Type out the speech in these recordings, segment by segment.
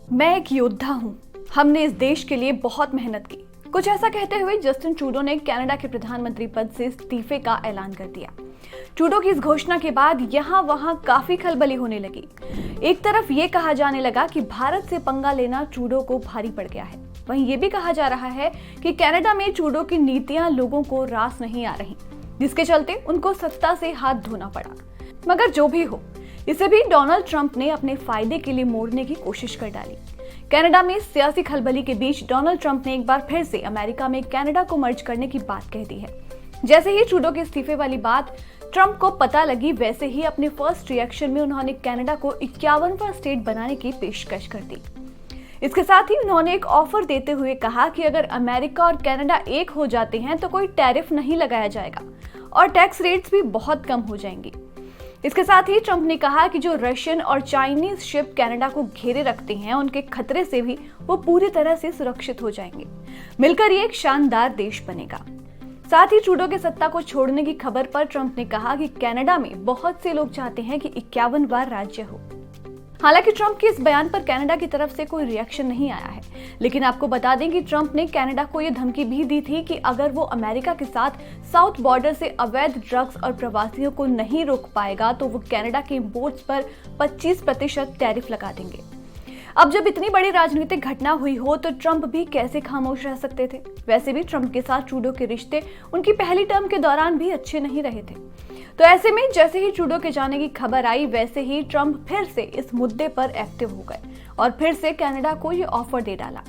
मैं एक योद्धा हूँ, हमने इस देश के लिए बहुत मेहनत की। कुछ ऐसा कहते हुए जस्टिन ट्रूडो ने कनाडा के प्रधानमंत्री पद से इस्तीफे का ऐलान कर दिया। ट्रूडो की इस घोषणा के बाद यहाँ वहाँ काफी खलबली होने लगी। एक तरफ ये कहा जाने लगा कि भारत से पंगा लेना ट्रूडो को भारी पड़ गया है, वहीं ये भी कहा जा रहा है कि कनाडा में ट्रूडो की नीतियां लोगों को रास नहीं आ रही, जिसके चलते उनको सत्ता से हाथ धोना पड़ा। मगर जो भी हो, इसे भी डोनाल्ड ट्रंप ने अपने फायदे के लिए मोड़ने की कोशिश कर डाली। कनाडा में सियासी खलबली के बीच डोनाल्ड ट्रंप ने एक बार फिर से अमेरिका में कनाडा को मर्ज करने की बात कह दी है। जैसे ही ट्रूडो के इस्तीफे वाली बात ट्रंप को पता लगी, वैसे ही अपने फर्स्ट रिएक्शन में उन्होंने कनाडा को 51वां स्टेट बनाने की पेशकश कर दी। इसके साथ ही उन्होंने एक ऑफर देते हुए कहा कि अगर अमेरिका और कनाडा एक हो जाते हैं तो कोई टैरिफ नहीं लगाया जाएगा और टैक्स रेट्स भी बहुत कम हो जाएंगी। इसके साथ ही ट्रंप ने कहा कि जो रशियन और चाइनीज शिप कनाडा को घेरे रखते हैं, उनके खतरे से भी वो पूरी तरह से सुरक्षित हो जाएंगे। मिलकर ये एक शानदार देश बनेगा। साथ ही ट्रूडो के सत्ता को छोड़ने की खबर पर ट्रंप ने कहा कि कनाडा में बहुत से लोग चाहते हैं कि 51वां राज्य हो। हालांकि ट्रंप के इस बयान पर कनाडा की तरफ से कोई रिएक्शन नहीं आया है, लेकिन आपको बता दें कि ट्रंप ने कनाडा को यह धमकी भी दी थी कि अगर वो अमेरिका के साथ साउथ बॉर्डर से अवैध ड्रग्स और प्रवासियों को नहीं रोक पाएगा तो वो कनाडा के इंपोर्ट्स पर 25% टैरिफ लगा देंगे। अब जब इतनी बड़ी राजनीतिक घटना हुई हो तो ट्रंप भी कैसे खामोश रह सकते थे। वैसे भी ट्रंप के साथ ट्रूडो के रिश्ते उनकी पहली टर्म के दौरान भी अच्छे नहीं रहे थे। तो ऐसे में जैसे ही ट्रूडो के जाने की खबर आई, वैसे ही ट्रंप फिर से इस मुद्दे पर एक्टिव हो गए और फिर से कनाडा को ये ऑफर दे डाला।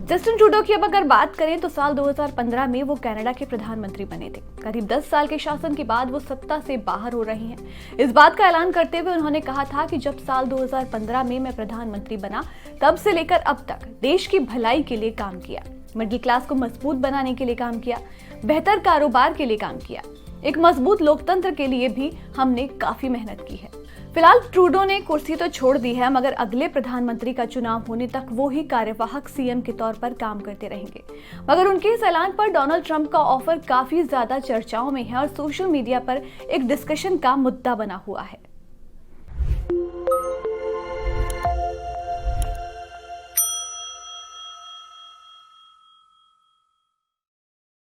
जस्टिन ट्रूडो की अब अगर बात करें तो साल 2015 में वो कनाडा के प्रधानमंत्री बने थे। करीब 10 साल के शासन के बाद वो सत्ता से बाहर हो रहे हैं। इस बात का ऐलान करते हुए उन्होंने कहा था कि जब साल 2015 में मैं प्रधानमंत्री बना, तब से लेकर अब तक देश की भलाई के लिए काम किया, मिडिल क्लास को मजबूत बनाने के लिए काम किया, बेहतर कारोबार के लिए काम किया, एक मजबूत लोकतंत्र के लिए भी हमने काफी मेहनत की है। फिलहाल ट्रूडो ने कुर्सी तो छोड़ दी है, मगर अगले प्रधानमंत्री का चुनाव होने तक वो ही कार्यवाहक सीएम के तौर पर काम करते रहेंगे। मगर उनके इस ऐलान पर डोनाल्ड ट्रंप का ऑफर काफी ज्यादा चर्चाओं में है और सोशल मीडिया पर एक डिस्कशन का मुद्दा बना हुआ है।